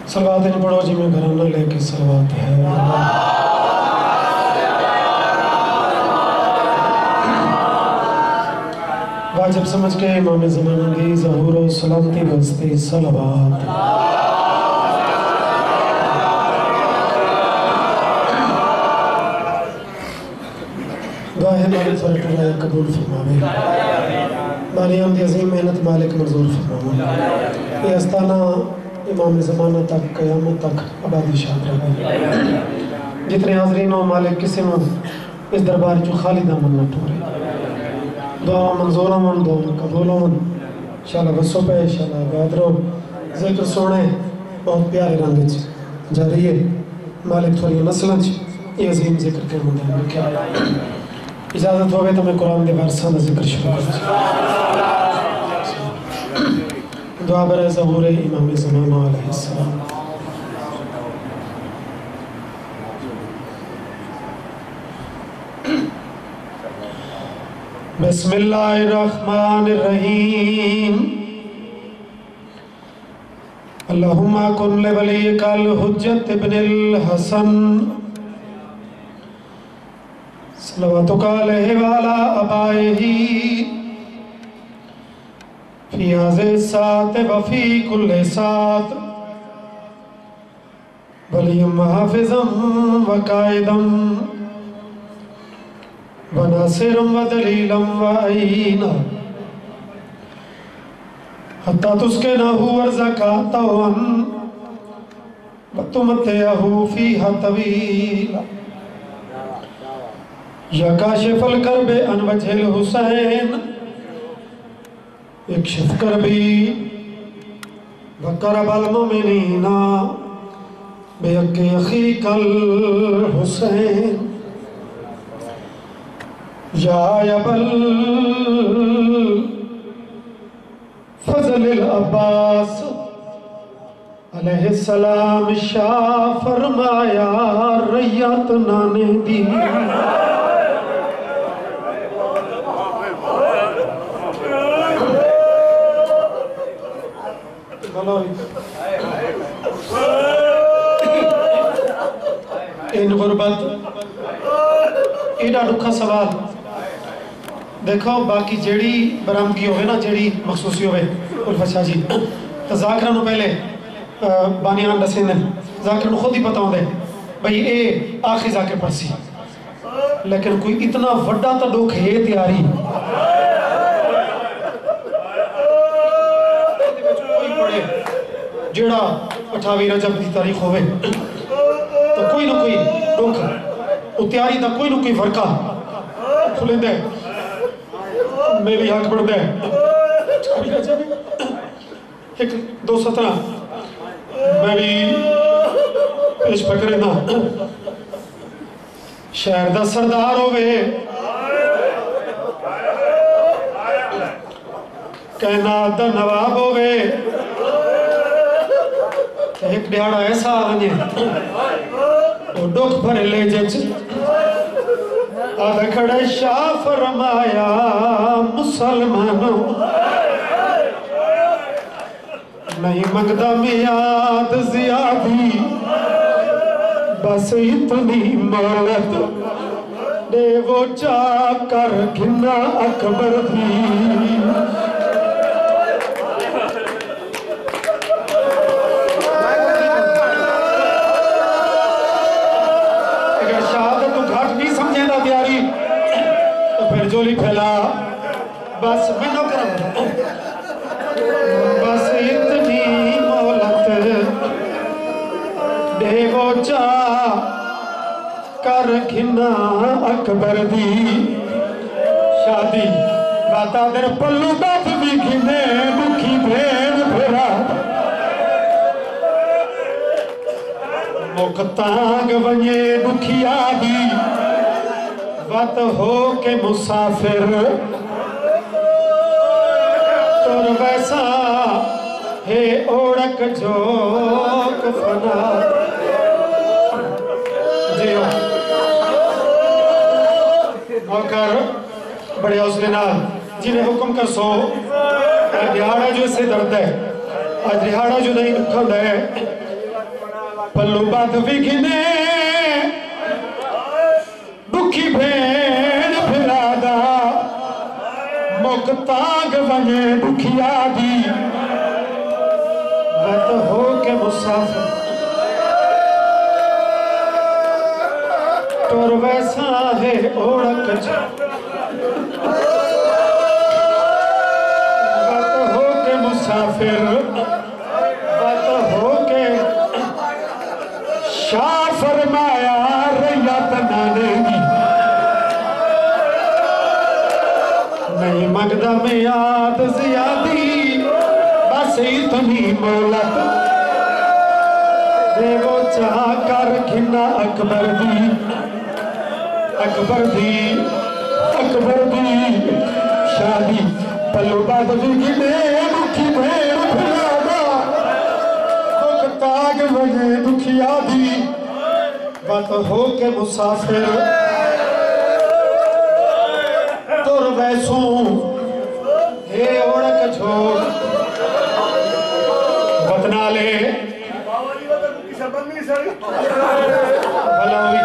सलवात नहीं पढ़ो जी में घराना लेके सलवात है। वाजिब समझ के इमाम ज़माना की ज़हूर और सलामती वास्ते सलवात। दुआ है मालिक फरक राय कबूल फरमावे, बानियां दी अज़ीम मेहनत मालिक मंजूर फरमावे। ये आस्ताना इमाम ज़माना तक क़यामत तक आबादी शाद रहे। जितने हाज़रीन हो मालिक किसी में इस दरबार जो खालिदा मन न टोरे, दुआ मंजूर मन, दुआ कबूल मन इंशाअल्लाह। बसो पे इंशाअल्लाह बादरो ज़िक्र सोने बहुत प्यारे रंग जारी है मालिक थोड़ी नस्लों ये अजीम जिक्र के मुंडे क्या इजाज़त होवे तो मैं कुरान के वारसा का जिक्र शुरू कर दुआ बरे ज़हूर इमाम ज़माना अलैहिस्सलाम। बिस्मिल्लाहिर्रहमानिर्रहीम। अल्लाहुम्मा कुन लिवलियकल हुज्जत इब्निल हसन सलवातुका अलैहि व अला अबाइही फी हाज़िहि सात व फी कुल्लि सात वलिय्यम व हाफ़िज़म व काइदम व नासिरम व दलीलम व अईना हत्ता तुस्किनहु अर्ज़क़तन व तुमत्तिअहु फ़ीहा तवीला या काशिफल करबे अन वजहिल हुसैन इक्शिफ करबी व करबल मुमिनीना बेहक़्क़ि अख़ीकल हुसैन या अबल फज़लिल अब्बास अलैहिस्सलाम शाह फरमाया रैयत नाने दी। इन गुरबत एडा दुखा सवाल देखो बाकी जेड़ी बरामदगी होवे ना जेड़ी मखसूसी होवे उल्फा जी तो जाकिर नु पहले बानियान दसेंदे जाकिर नु खुद ही पता होंदे भाई ये आखिरी जाकिर पढ़सी लेकिन कोई इतना वड्डा तो दुख है तैयारी जेड़ा 28 रजब की तारीख होवे तो कोई ना कोई दुख तैयारी का कोई ना कोई फर्का खुलेंदे मैं भी हक बढ़ दे एक 217 मैं भी पेश पकड़े ना शहर का सरदार होवे कायनात दा नवाब होवे एक दिहाड़ा ऐसा वने तो दुख भरे ले जच आधा खड़े शाह फरमाया मुसलमानों नहीं मंगदा मियाद ज़ियादी बस इतनी मोहलत दे वो चा कर घिना अकबर दी। जोली फैला बस मैं नो करम बस इतनी मोहलत देवो चा कर घिना अकबर दी। शादी बाता दर पल्लू बात भी घिने दुखी भेड़ फेरा मुकतांग वने दुखिया दी वत हो के मुसाफिर तुर वैसा है ओढ़क जो फना जियो मौकर बड़े हौसले नाल जिन्हें हुक्म कर सो दिहाड़ा जो से दर्द है आज दिहाड़ा जो नहीं रखा है पल्लू बात भी गिने दुखी भेड़ फिरादा मुक्ताग बने दुखिया दी वत हो के मुसाफिर टोर वैसा है ओढ़क वत हो के मुसाफिर वत हो के शाह फरमाया रैयत नानेगी नहीं मंगदा में याद ज़ियादी बस इतनी मोहलत देवो चाह कर खिना अकबर दी शादी पल्लू बाद भी गिने दुखी भेड़ फिरादा ताग बजे दुखिया दी बात हो के मुसाफिर तुर वैसू हे ओढ़क छोड़ बदनाले भलावी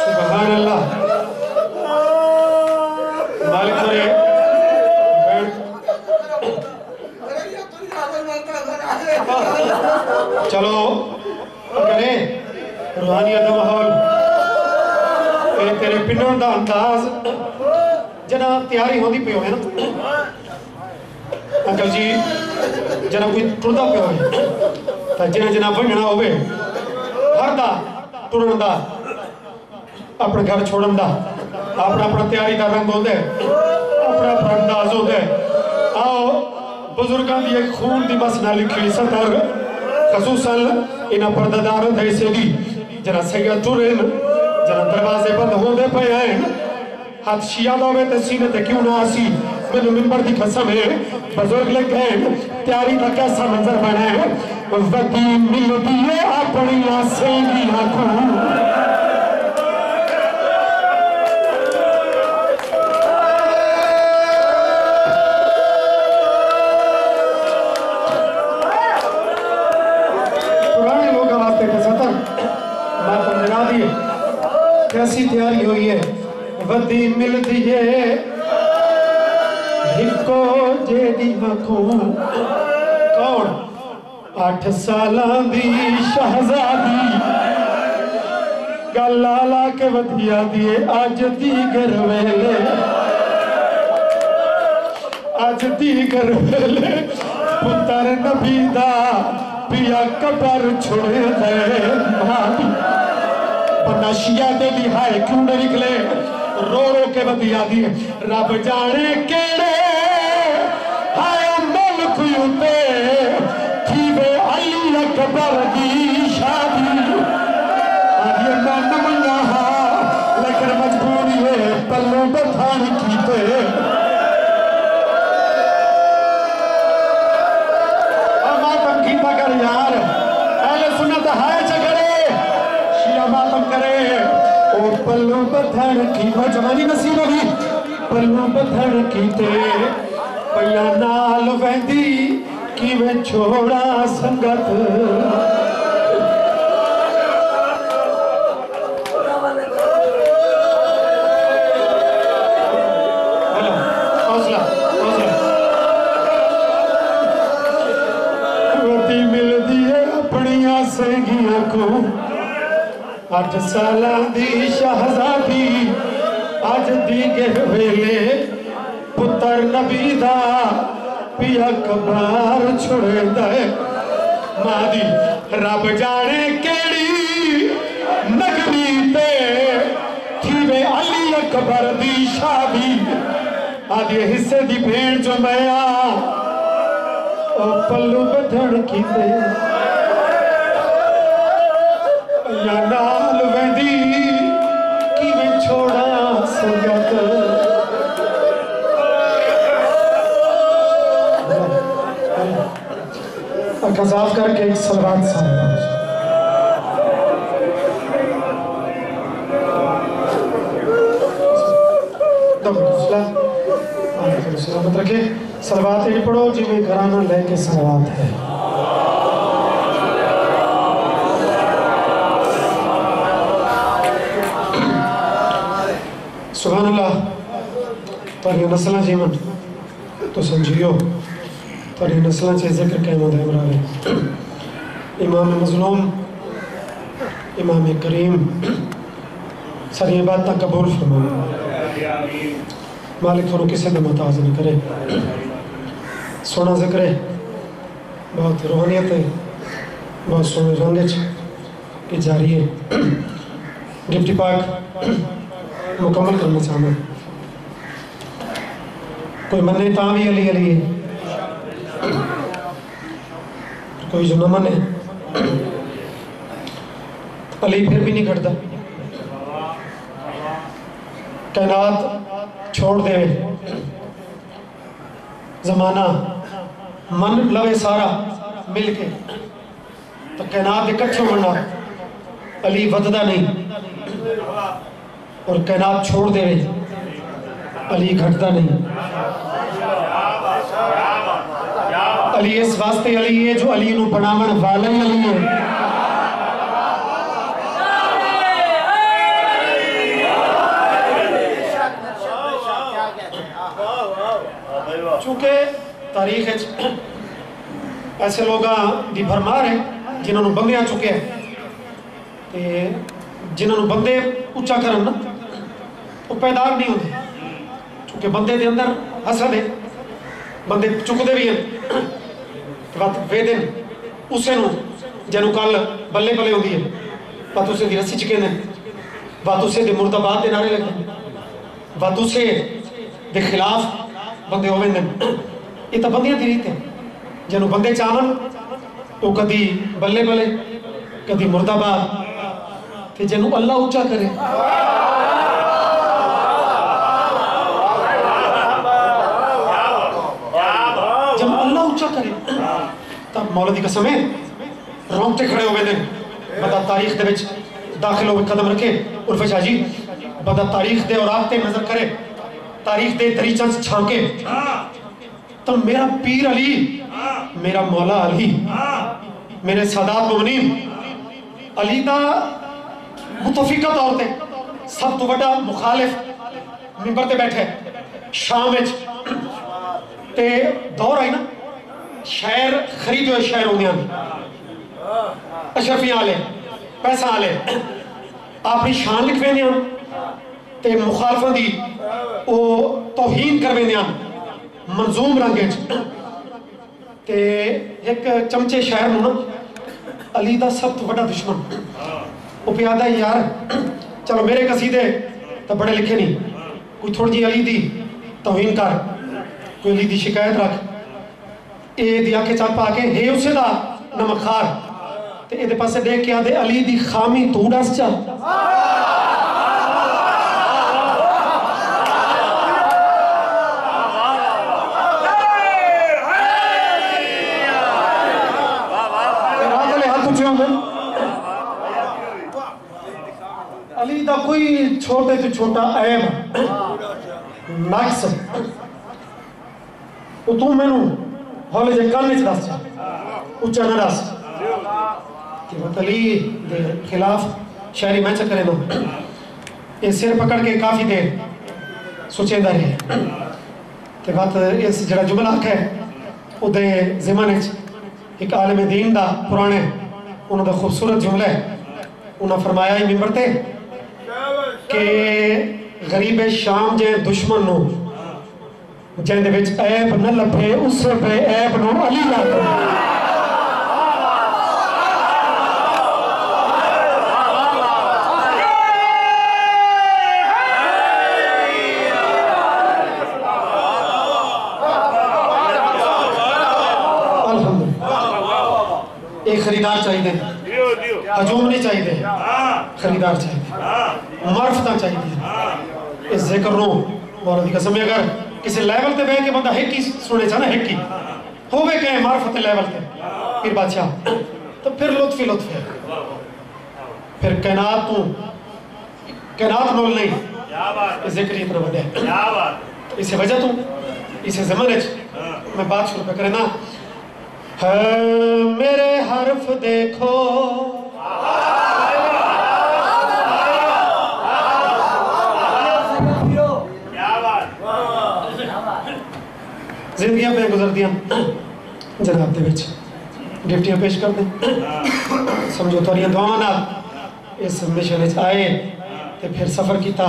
सुभान अल्लाह मालिक करे चलो करे रूहानियत का माहौल तेरे पिंडों का अंदाज जना तैयारी होती पे है ना अंकल जी जना कोई टुरदा पे हो जना जना बनना हो हर दा टुरन दा अपने घर छोड़न दा अपना अपना तैयारी का रंग होता है अपना अपना अंदाज होता है आओ बुजुर्गों की एक खून की बस ना लिखी सतर खसूसन इन पर्दादार ऐसे भी जरा सैयद टुरन जरा दरवाजे बंद होते पे हैं हाथ शिया होवे ते सीने ते क्यों ना आसी मैंने मिंबर की कसम है बुजुर्ग लग गए तैयारी का कैसा मंजर बना है वती मिलती है अपनी आसेगी आंखों पुराने लोगों वास्ते के सतर बात बना दी कैसी तैयारी हुई है वदी मिलती है हिको जेदी आंखों कौन 8 सालां दी शहजादी गल ला के वधिया दिए अज दी गरवेले पुत्र नबी दा पिया कबर छोड़े दे बनशिया दे लिहाए क्यों न निकले रो रो के वधिया दिए रब जाने केड़े हाय मुल्क उते थीवे अली अकबर दी शादी आदि मन मंगा लेकिन मजबूरी है पल्लू बथान कीते मातम कीता कर यार अहले सुन्नत हाय चकरे शिया मातम करे और पल्लू बथान की जवानी नसीब होगी पल्लू बथान कीते पैया नाल वहदी कि मैं छोड़ा संगत वती मिलदी है अपनिया सेगियां को 8 सालां दी शहजादी अज दी गए वेले पुत्र नबी दा पिया कबार छोड़े दे मादी रब जाने केड़ी नगरी ते थीवे अली अकबर दी शादी आदि हिस्से दी भेड़ जो मैं ओ पल्लू बधड़ कीते या नाल वेंदी कि मैं छोड़ा संगत कज़ाफ करके एक सलवात साहब दम सलामत रखे। सलवात ये पढ़ो जिमें घराना लेके सलवात है। सुभान अल्लाह। तारी नस्ल जीवन तो समझियो तारी नस्ल से जिक्र क़यामत है मरावे। इमाम मज़लूम इमाम करीम सारी बातें कबूल फरमाए। मालिक थोड़ा किसी का मुताज नहीं करे। सोना जिक्र है, बहुत रूहानियत है, बहुत सोने रंग की जारी है। डिप्टी पाक मुकम्मल करना चाहना। कोई मने ता भी अली अली है, कोई जो न मने अली फिर भी नहीं घटता। कायनात छोड़ दे जमाना मन लवे सारा मिल के तो कायनात इकट्ठे होना अली वधदा नहीं और कायनात छोड़ दे अली घटता नहीं। अली इस वास्ते अली है जो अली नू बनावन वाला ही अली है। चूंकि तारीख ऐसे लोग की भरमार है जिन्होंने बंदे आ चुके हैं, जिन्होंने बंदे उच्चा करन ना वो पैदार नहीं होते। चूंकि बंदे के अंदर हसद है, बंदे चुकते भी हैं बत वे दिन उसे जिन्हों कल बल्ले बल्ले होती है बत उसे की रस्सी चुके बत उसे के मुर्दाबाद के नारे लगे बत उसे के खिलाफ बंदे हो ये तो बंदियां की रीत है। जिन्हों बंदे चावन तो कदी बल्ले बल्ले कदी मुर्दाबाद ते जिन्हों अल्लाह उच्चा करे जब अल्लाह उच्चा करे तब मौला दी कसम है रोंगटे खड़े हो गए। बंदा तारीख दे विच दाखिल हो कदम रखे उर्फ शाह जी बंदा तारीख दे और आपते नजर करे तारीख दे तरीचा छांके तो मेरा पीर अली मेरा मौला अली मेरे सादात मुमनीन अली दा मुतफिका तौर पे सब तो बड़ा मुखालिफ मिंबर ते बैठे शाम विच ते दौर आई ना शहर खरीदे हुए शहर होंगे अशरफियां आले पैसा आले अपनी शान लिख वेंदे ते मुखालफां दी ओ तौहीन कर वेंदे मंजूम रंग ते एक चमचे शहर में ना अली दा सब तो बड़ा दुश्मन वो प्यादा यार चलो मेरे कसीदे तो बड़े लिखे नहीं कोई थोड़ी जी अली दी तौहीन कर कोई अली दी शिकायत रख ए दी आके चाप आके हे उसे दा नमखार ते ए दे पासे देख के आदे अली दी खामी तू दस चा अली दा कोई छोटे से छोटा ऐब नक्स तू मैनू हौले जे कान च दस उच्चा न दस कि अली दे खिलाफ शायरी मैं चक्कर दो ये सिर पकड़ के काफ़ी देर सोचेंदा रहे ते बात इस जड़ा जुमला है उदे ज़िमन एक आलिम दीन दा पुराने उन्होंने दा खूबसूरत जुमला है उन्हें फरमाया ही मिंबर ते कि गरीब शाम जे दुश्मन नो जिंदे विच ऐब न लभे उस पे ऐब नो अली ला एक खरीदार चाहिए हजूम नहीं चाहिए खरीदार चाहिए मार्फत चाहिए इस जिक्र नो मौला दी कसम अगर किसी लेवल पे बह के बंदा हिक ही सुने चाहे हिक ही होवे के मार्फत लेवल पे फिर बादशाह तो फिर लुत्फ ही लुत्फ है फिर कायनात तू कायनात मोल नहीं जिक्र इतना बड़ा है इस वजह तू इसे ज़माने मैं बात शुरू पे करना मेरे हर्फ देखो जिंदगी में गुजरदियां जनाब दे विच गिफ्टियां पेश कर दें समझो तुहाड़ियां दुआवां नाल इस मिशन विच आए ते फिर सफर किया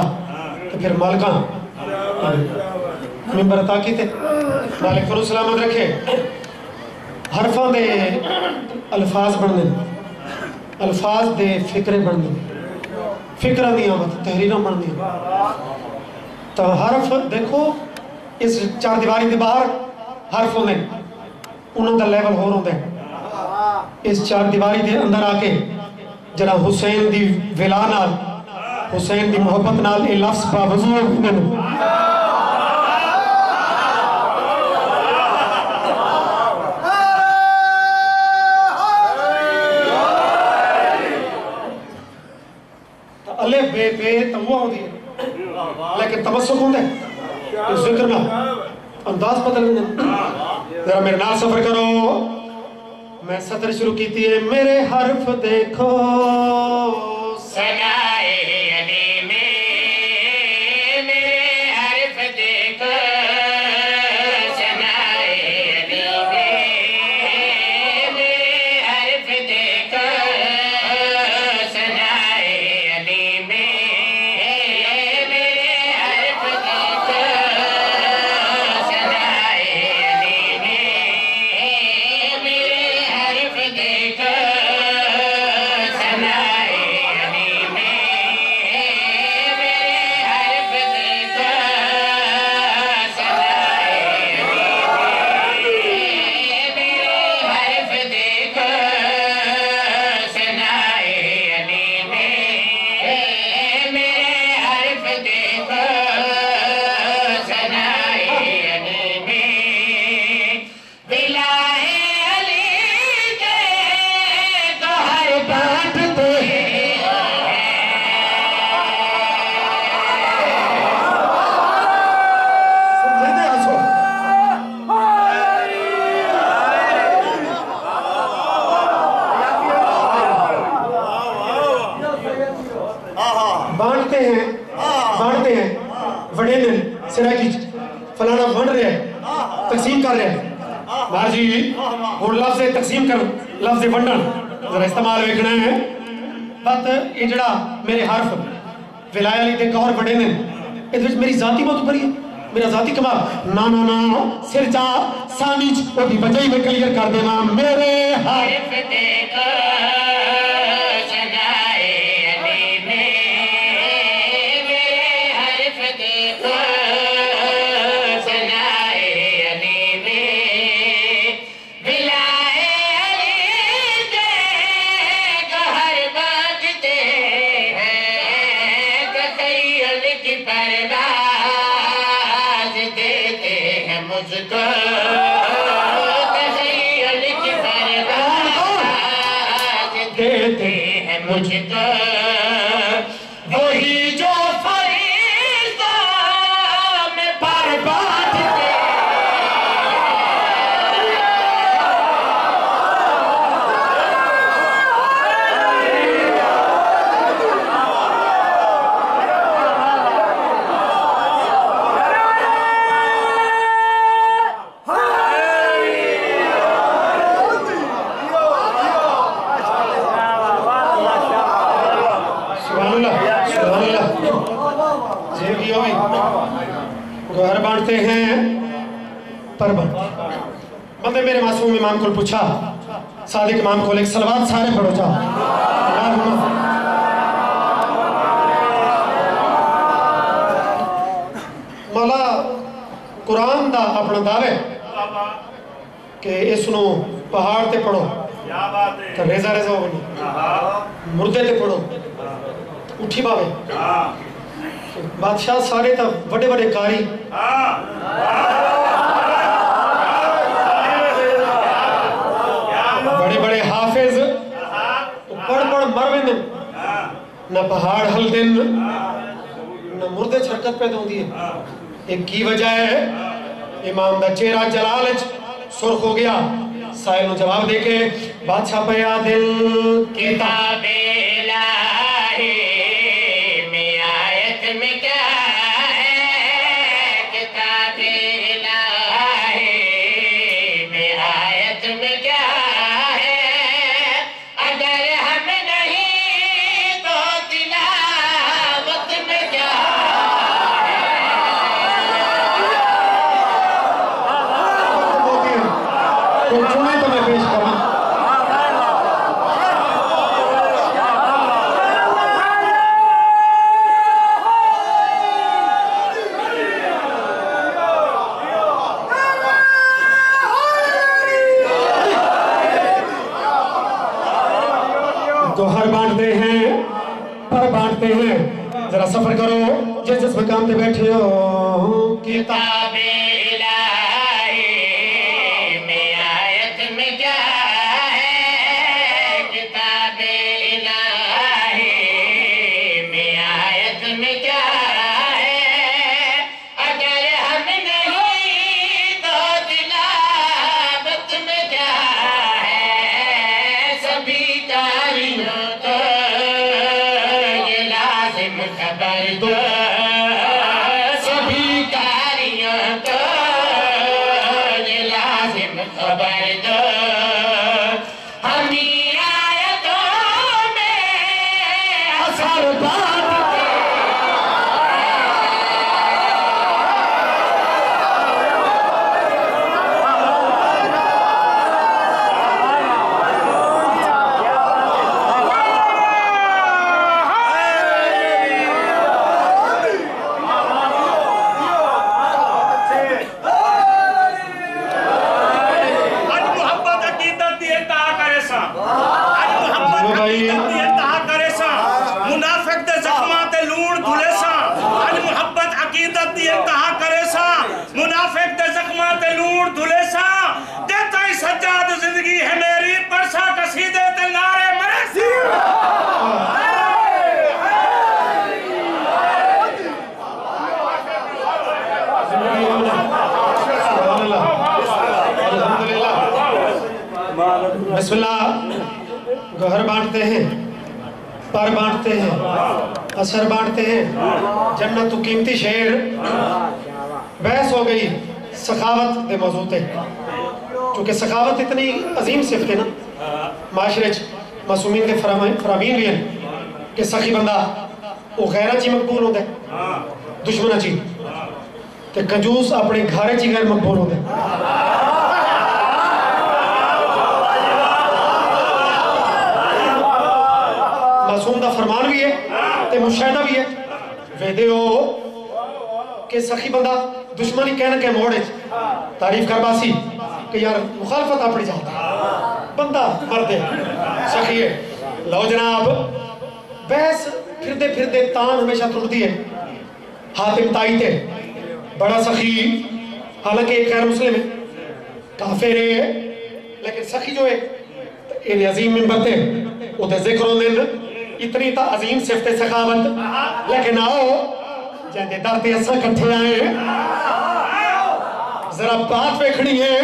ते फिर मालका मिंबर अता कीते मालिक फरू सलामत रखे हरफां दे अल्फाज बनने अल्फाज दे फिक्रे बनने फिक्रां दियां तहरीरां बनदियां तो हरफ देखो इस चार दीवारी के बाहर हरफ होंगे उन्हों का लेवल होर होंगे इस चार दीवारी के अंदर आके जरा हुसैन की विला नाल हुसैन की मोहब्बत नाल ये लफ्ज बावजूद होंगे अले बे बे तवा होती है लेकिन तबस्सुक होंगे जिक्र ना अंदाज बदल जरा मेरे नाल सफर करो मैं सतर शुरू की थी मेरे हर्फ देखो सनाए अली में मेरे हर्फ देखो सनाए अली में मेरे हर्फ देखो सनाए अली में मेरे हर्फ देखो सनाए अली में मेरे हर्फ देखो सनाए अली में मेरे हर्फ देखो सनाए अली में मेरे हर्फ देखो सनाए अली में मेरे हर्फ देखो सनाए अली में बिलाए अली के तो हर बात पे समझे आसो बांटते हैं बड़े दिन सिरा की फलाना बन रहा है तकसीम कर रहे हैं मार जी हुण लफ्ज़ तकसीम कर लफ्ज़ वंडन जरा इस्तेमाल वेखना है बट ये जड़ा मेरे हर्फ विलाय अली दे गौर बड़े ने इहदे विच मेरी जाती बहुत भरी है मेरा जाती कमाल ना ना ना सिर जा सानी ओदी वजह में क्लियर कर देना मेरे हर्फ हर्फ देखो सनाए अली में मेरे हर्फ देखो सनाए अली में बिलाए अली के गहर बाजते हैं तखय्युल की परवाज़ देते हैं मुझको तखय्युल की परवाज़ देते हैं मुझको वही जो फरिश्ता में बर्बाद थे घर बांटते हैं पर बांटते बंदे मेरे मासूम इमाम को पूछा सादिक इमाम को एक सलवात सारे पढ़ो जा मौला कुरान दा अपना दावे कि इसनु पहाड़ ते पढ़ो तो रेजा रेजा हो मुर्दे ते पढ़ो उठी पावे बादशाह सारे तो बड़े बड़े कारी बड़े बड़े हाफिज पढ़ पढ़ मर वेंदे ना पहाड़ हल दिन ना मुर्दे हरकत पैदा होती है एक की वजह है इमाम दा चेहरा जलाल सुर्ख हो गया। साहिल नु जवाब देके बादशाह पे दिल किताब इलाही में आयत में क्या है, किताब इलाही में आयत में क्या है, अगर हम नहीं तो तिलावत में क्या तो चुने तो मैं पेश करूं। गौहर बांटते हैं पर बांटते हैं। जरा सफर करो जिस मकाम पे बैठे हो। किताब इलाही में आयत में क्या है, किताब इलाही में आयत में क्या है, अगर हम नहीं तो तिलावत में क्या है, सभी कारियों को ये लाजिम खबर दो, सभी कारियों को ये लाजिम खबर दो, हमी आयतों में असर बांटते बिस्मिल्लाह। गौहर बांटते हैं पर बांटते हैं, असर बांटते हैं, जन्नत तो कीमती शेर। बहस हो गई सखावत के मौजू पे, क्योंकि सखावत इतनी अजीम सिफत है ना माशरे मासूमीन के फरामीन भी हैं कि सखी बंदा वो गैर ची मकबूल होता है, दुश्मन ची ते कंजूस अपने घर ची गैर मकबूल होता है। मासूम दा फरमान भी है ते मुशाहिदा भी है। वेदे हो कि सखी बंदा दुश्मनी कहने के मोड़ तारीफ कर बासी कि यार मुखालफत अपनी जाता बंदा मर्द सखी है। लो जनाब, बहस फिरदे फिरदे तान हमेशा टुटती है। हातिम ताई थे बड़ा सखी, हालांकि एक गैर मुस्लिम है, काफिर है, लेकिन सखी जो है ये अजीम मिंबर थे उधर जिक्र होंदे इतनी ता अजीम सिफत सखावत। लेकिन आओ जैसे दर असा कट्ठे आए, जरा बात वेखनी है।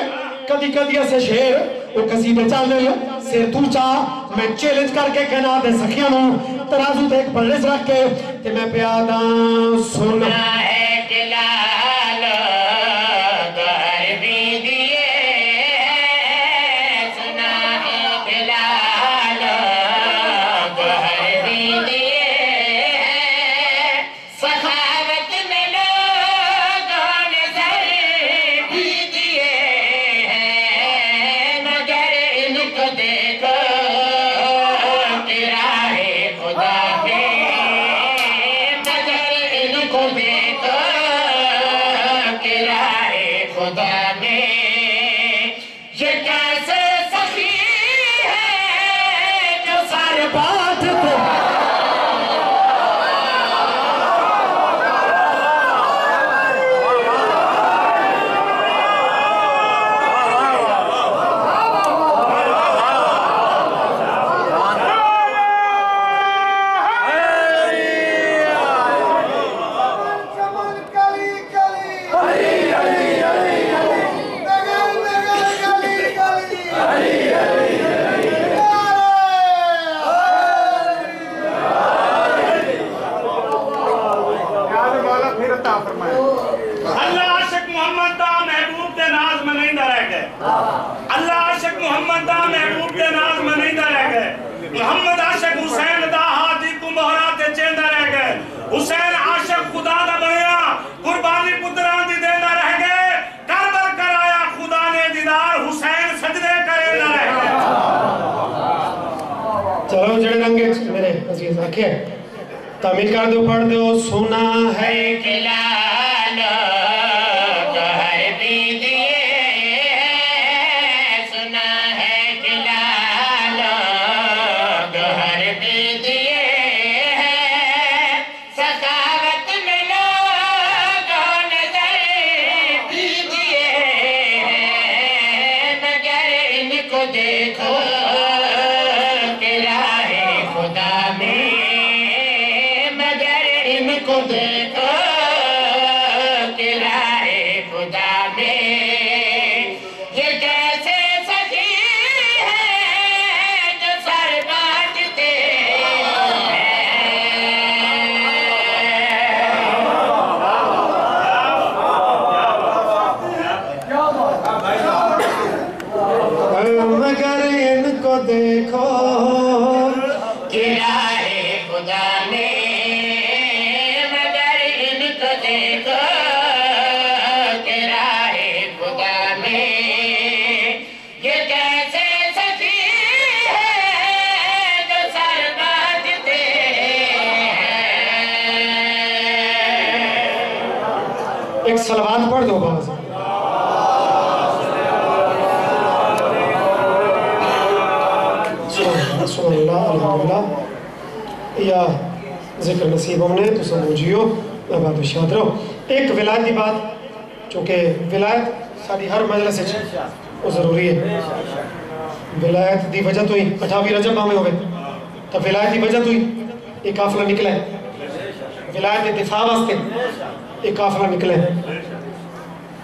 कदी कदी ऐसे शेर वो कसीदे चल सिर तू चाह मैं चैलेंज करके कहना दे सखिया तराजू ते एक पल्ले रख के ते मैं प्यादा सुन है कि लाल घर भी दिए, सुना है कि लाल घर भी दिए, सखावत में लोगों ने सर भी दिए हैं, मगर इनको देखो कि राहे खुदा में, मगर इनको देखो कि राहे खुदा में ये कैसे सखी है जो सारे बात को अल्लाह आशिक मोहम्मद दा महबूब दे नाज में नहीं रह गए। अल्लाह आशिक मोहम्मद दा महबूब दे नाज में नहीं रह गए। मोहम्मद आशिक हुसैन दा हादी को मोहरा ते चेंदा रह गए। हुसैन आशिक खुदा दा बनया कुर्बानी पुत्रा दी देंदा रह गए। करबल कराया खुदा ने दीदार हुसैन सजदे करे ना रह गए। चलो जड़े रंगे मेरे अजीज आखे तामील कर दो पढ़ दो सुना है खिलाना कहर भी दिए सुना है खिलाना कहर भी दिए सखावत में लोगों नजर भी दिए मगर इनको देखो कि राहे खुदा में इनको देखो कि राहे खुदा में ये कैसे सखी है जो सर बांटते मगर इनको देखो कि राहे खुदा में एक सलवात पढ़ दो बाबा से। सुबहानअल्लाह अल्हम्दुलिल्लाह या जिक्र नसीब हमने तो समझियो आबाद शाद रहो। एक विलायत की बात चूँकि विलायत साड़ी हर मजलिस वो जरूरी है। विलायत की वजह तो ही 28 रजब भावें होवे तो विलायत की वजह तो ही एक काफिला निकला है। विलायत के दिफा वास्ते एक काफिला निकले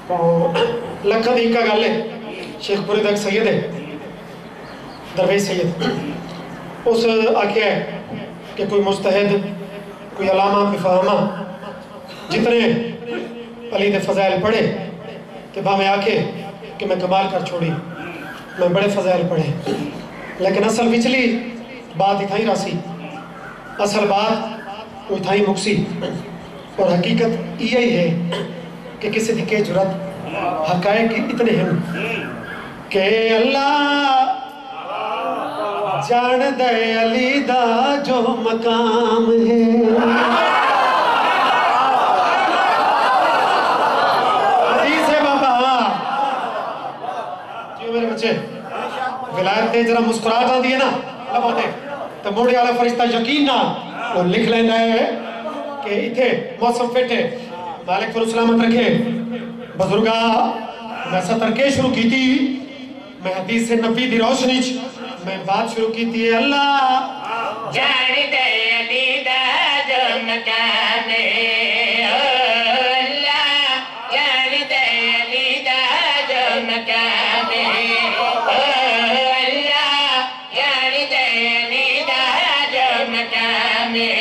तो लखा दी का गल है। शेखपुरी का एक सैयद है दरवेश सैयद उस आख्या है कि कोई मुस्तहिद कोई अलामा बिफामा जितने अली दे फजाइल पढ़े कि भावें आखे कि मैं कमाल कर छोड़ी मैं बड़े फजाइल पढ़े लेकिन असल पिछली बात इतना ही रासी असल बात वो इतना ही मुक्सी और हकीकत यही है कि किसी दी के जुरत हकायक इतने हैं कि अल्लाह जान दे अली दा जो मकाम है। हदीस है बाबा जी मेरे बच्चे विलायत ते जरा मुस्कुराहट आती है ना लबाते तो मोड़े वाला फरिश्ता यकीन ना वो लिख लेना है कि इथे मौसम फिट है मालिक फुल सलामत रखे। बुजुर्गा मैं सतर के शुरू की थी मैं हदीस से नबी दी रोशनी मैं बात शुरू की थी। अल्लाह जान दे अली दा जो मकाम है अल्लाह जान दे अली दा जो मकाम है अल्लाह जान दे अली दा जो मकाम है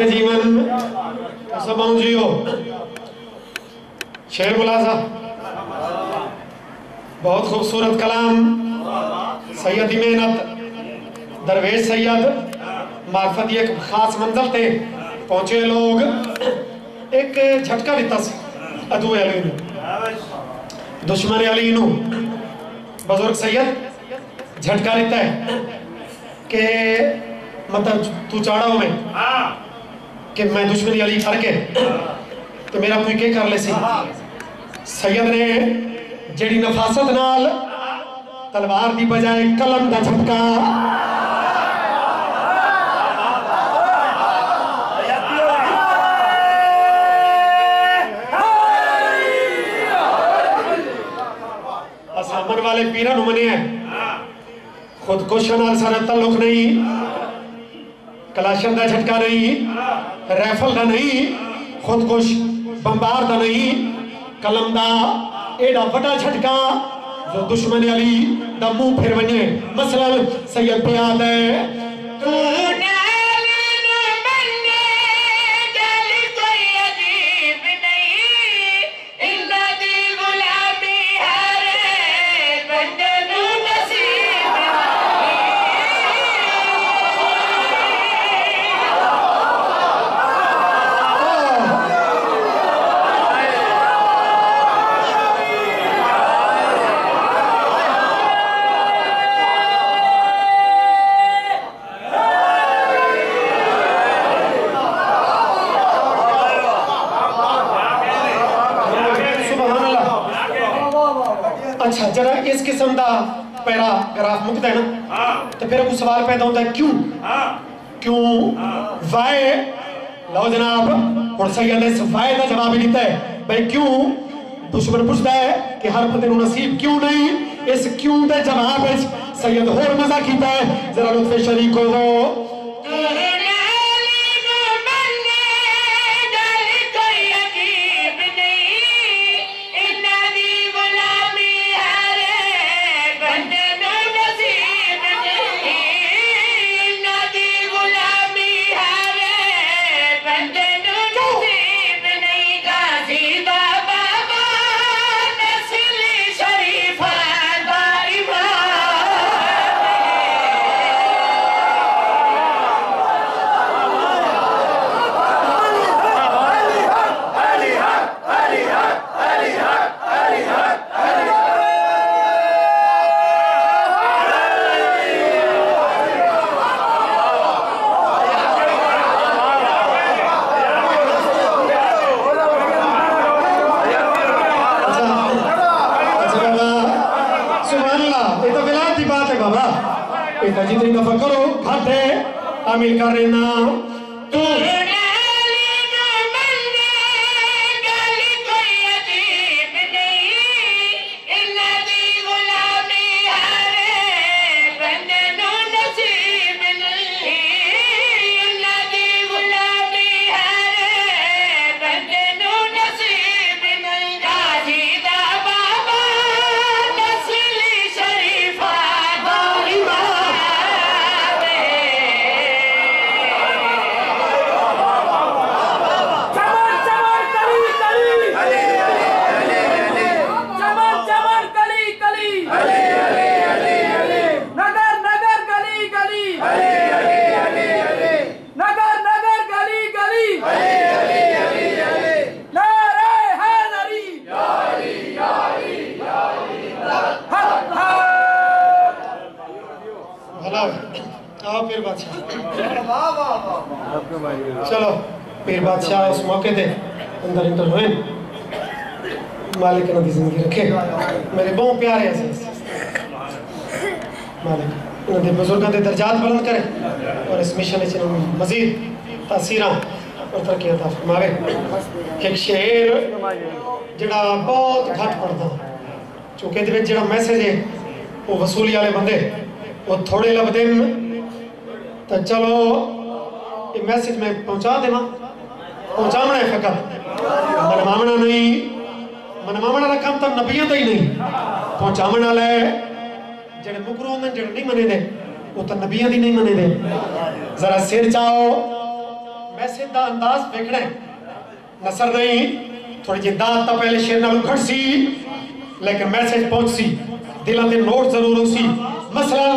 जीवन जियो शेर मुलाजा बहुत खूबसूरत कलाम सैयदी मेहनत दरवेश सैयद मार्फत एक खास मंजिल थे पहुंचे लोग एक झटका दिता अदुए अली दुश्मन अली बुजुर्ग सैयद झटका दिता है कि मतलब तू चाड़ा हो मैं कि मैं दुश्मनी अली करके तो मेरा कोई क्या कर ले सी। सैयद ने जेड़ी नफासत नाल तलवार दी बजाय कलम दा झटका असामन वाले पीरा नु मने खुदकुश नाल सारा ताल्लुक नहीं कलाशन का झटका नहीं, राइफल का नहीं, खुदकुश बंबार का नहीं, कलम का एडा बड़ा झटका जो दुश्मन अली दा मुंह फिर वने। मसलन सैयद बयाद है अच्छा जरा इस किस्म का पैराग्राफ मुकता है ना तो फिर वो सवाल पैदा होता है क्यों क्यों वाय लो जनाब और सैयद इस वाय का जवाब ही देता है भाई क्यों दुश्मन पूछता है कि हर बंदे को नसीब क्यों नहीं। इस क्यों के जवाब सैयद होर मजा कीता है, जरा लुत्फ शरीक हो। जितनी दफा करो खाते आमिल कर लेना तू चलो पीर बादशाह उस मौके पे अंदर इंटर हुए। मालिक नदी जिंदगी रखे मेरे बहुत प्यारे अजीज, मालिक नदी बुजुर्गों के दर्जात बुलंद करे और इस मिशन मजीद तासीर और तरक्की अता फरमावे। एक शेर जड़ा बहुत घट पढ़ता चूंकि जो मैसेज है वो वसूली वाले बंदे वो थोड़े लभदे तो चलो ये मैसेज में पहुंचा देना, पहुंचावना है फकत मनवावना नहीं। मनवावना का काम तो नबियों का ही नहीं, पहुंचावना वाला है जेडे मुकरू होंगे जेडे नहीं मने दे वो तो नबियों की नहीं मने दे। जरा सिर चाहो मैसेज का अंदाज देखना है, नसर नहीं थोड़ी जी दात तो पहले शेर नाल उखड़ सी लेकिन मैसेज पहुंच सी दिलों के नोट जरूर हो सी। मसला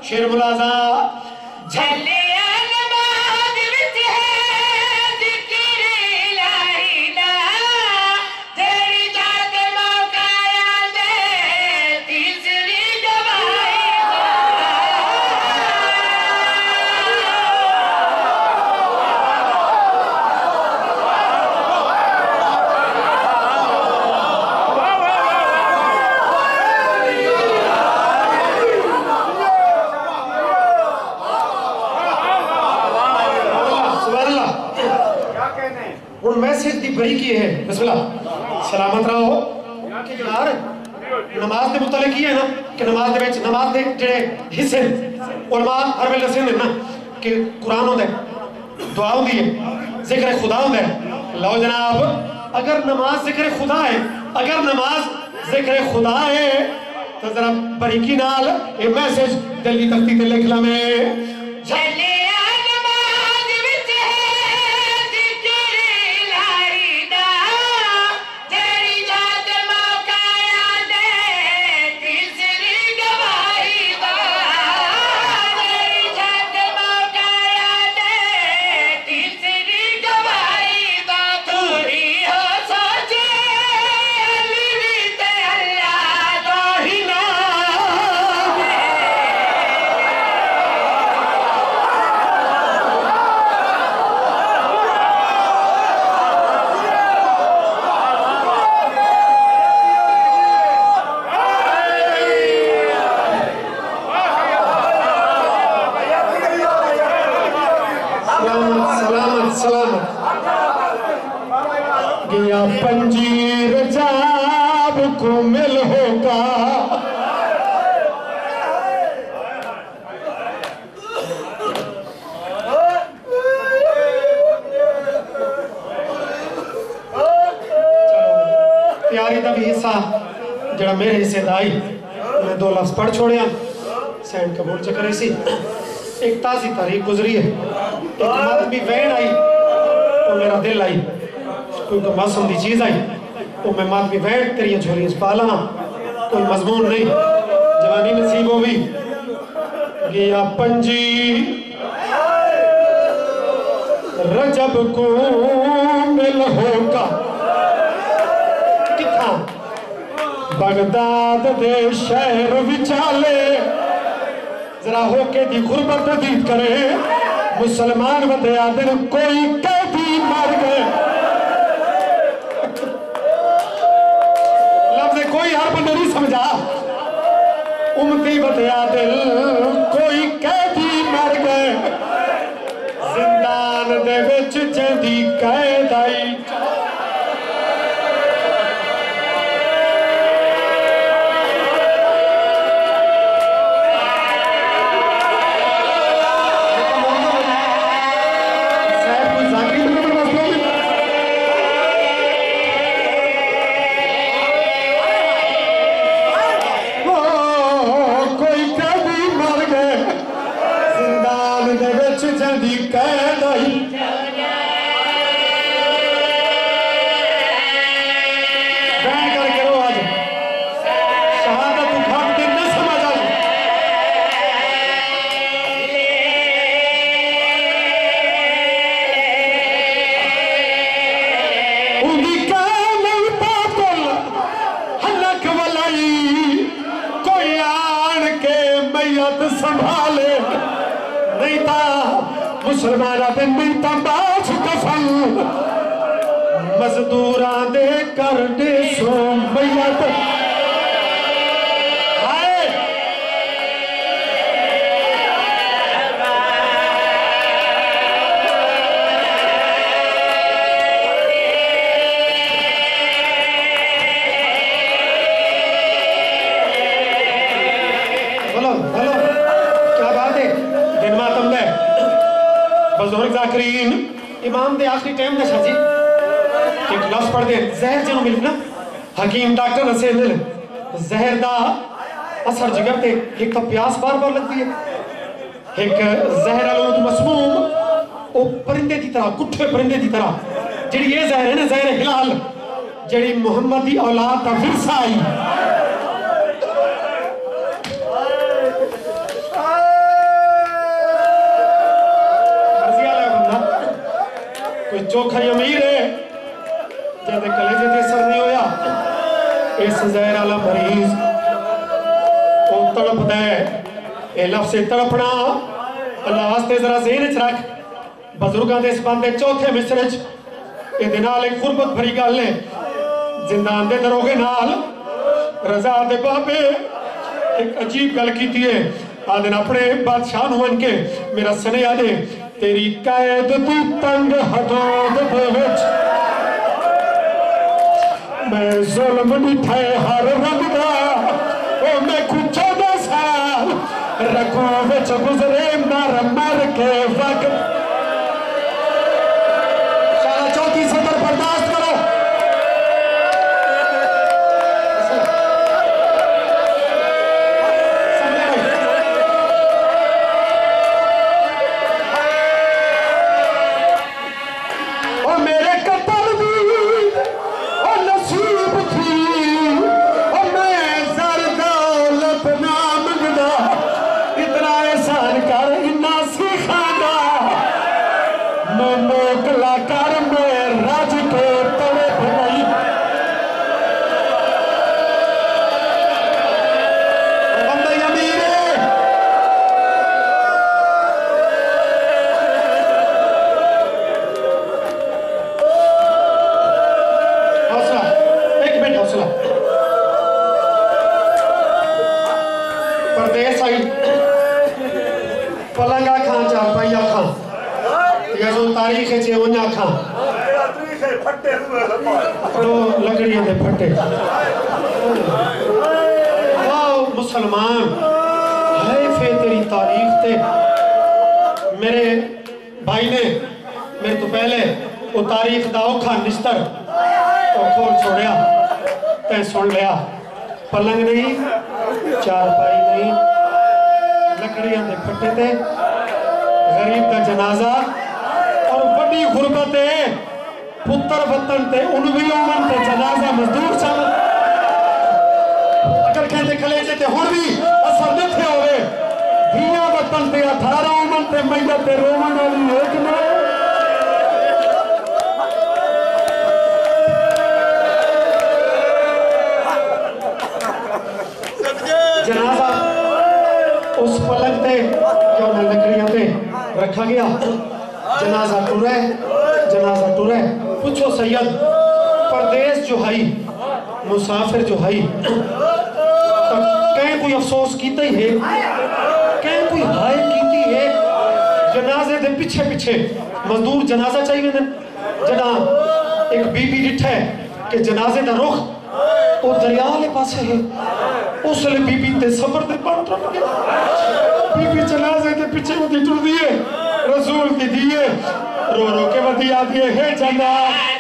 शेर मुलाजा झले बड़ी की है बिस्मिल्लाह सलामत रहो कि यार नमाज के मुताले की है ना कि नमाज दे विच नमाज दे जेड़े हिस्से उलमा हर वेले दसदे ना कि कुरान होता है, दुआ होती है, जिक्र खुदा होता है। लो जनाब, अगर नमाज जिक्र खुदा है, अगर नमाज जिक्र खुदा है तो जरा बारीकी नाल ये मैसेज दिल की तख्ती ते लिख ला मैं गया पंजीर जाब को मिल होगा। तैयारी का भी हिस्सा जरा मेरे हिस्से का आई, मैं 2 लफ्ज पढ़ छोड़िया सैंड कबूल च करे सी। एक ताज़ी तारीख गुजरी है, एक मातमी वैन आई तो मेरा दिल आई, कोई मौसम की चीज़ आई तो मैं मातमी वैन तेरिया झोलियां पा लवा, कोई मजमून नहीं, जवानी नसीब हो गई। गया पंजी रजब को मिल होगा, किथा बगदाद दे शहर विचाले जरा होके दी गुरबत दीद करे। मुसलमान बते आदर कोई कैदी मर गए, लफ्ज़ कोई हर बंदे नहीं समझा। उम्मती बते आदर कोई कैदी मर गए, जिंदान दे विच जंदी कैद आई। संभाले नहीं था मुसलमाना दिन भी तंबाच कफन मजदूरा दे कर दे सो मैयत इमाम दे आखिरी टाइम दे शाजी एक लफ्ज पढ़ दे जहर जनो मिलना हकीम डॉक्टर नसे जहर दा असर जगह ते एक तो प्यास बार-बार लगती है, एक जहर आलूद मसमूम ओ परिंदे की तरह कुठे परिंदे की तरह जेड़ी ये जहर है ना जहर हिलाल जेड़ी मोहम्मद दी औलाद दा विरसा आई। चोखा अमीर है जब कलेजे ते असर नहीं होया, इस जहर वाला मरीज वो तड़पदा है। ये लफ्ज़ से तड़पना अल्लाह वास्ते जरा ज़हन च रख, बजुर्गों के इस बंदे चौथे मिसरे च ये नाल एक गुरबत भरी गल है। जिंदान दे दरोगे नाल रजा दे बाबे एक अजीब गल की है, आदन अपने बादशाह नु बन के मेरा सनेहा दे तेरी कैद दी तंग हदूद दे विच मैं जुल्म निठे हर रंग दा ओ मैं कुछ 14 साल रखो विच गुजरे मर मर के या जो तारीख है जे वन्या खा दो लकड़ियां दे फटे वाह मुसलमान है फे तेरी तारीख ते मेरे भाई ने मेरे तो पहले वो तारीख दा औखा निस्तर तो खोल छोड़िया तै सुन लिया पलंग नहीं चारपाई नहीं लकड़ियां दे फटे ते गरीब का जनाजा और बड़ी गुरबत है पुत्र वतन ते उन भी उमन ते जनाजा मजदूर चल अगर कहते कलेजे ते हुन भी असर न थे होवे धिया वतन ते 18 उमन ते मैया ते रोमन वाली एक ने जनाजा उस पलंग पे जो लकड़ियां पे रखा गया जनाजा टुरे पूछो सैयद परदेश जो है मुसाफिर जो है कहीं कोई अफसोस कीता ही है कहीं कोई हाय कीती है जनाजे दे पीछे पीछे मजदूर जनाजा चाहिए न जना एक बीबी डिठा है कि जनाजे दा रुख वो दरिया वाले पासे है उसले बीबी ते सबर ते पड़ गया बीबी जनाजे के पीछे वधी टुरदी है रसूल की दिए रो रो के वधी आती है हे जनाजा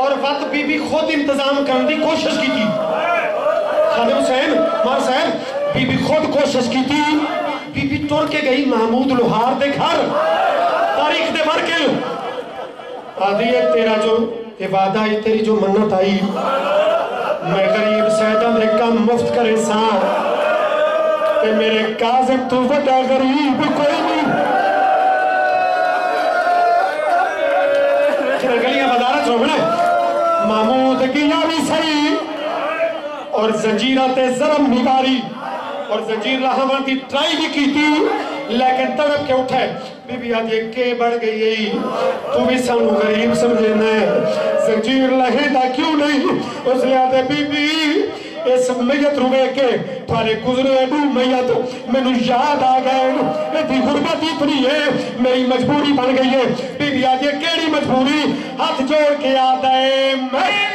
और वक्त बीबी खुद इंतजाम करने की कोशिश की थी खादिम हुसैन मार साहब बीबी खुद कोशिश की थी बीबी तुर के गई महमूद लोहार दे घर तारीख दे भर के आदि है तेरा जो इबादा है तेरी जो मन्नत आई मैं गरीब सैदा दे कम मुफ्त करे सा ते मेरे काज़िम तू वड्डा गरीब कोई नहीं गलियां बाजारत रोकना महमूद किया भी सही और जंजीरा ते जरम निगारी और जंजीर लाहवा की ट्राई भी की थी लेकिन तड़प के उठे बीबी आज के बढ़ गई यही तू भी सानू गरीब समझना है जंजीर लहेदा क्यों नहीं उसने आते बीबी इस मैयत रुवे के थारे गुजरे दू मैयत मैनू याद आ गए इतनी गुरबत इतनी है मेरी मजबूरी बन गई है बीबी आज केड़ी मजबूरी हाथ जोड़ के याद है मैं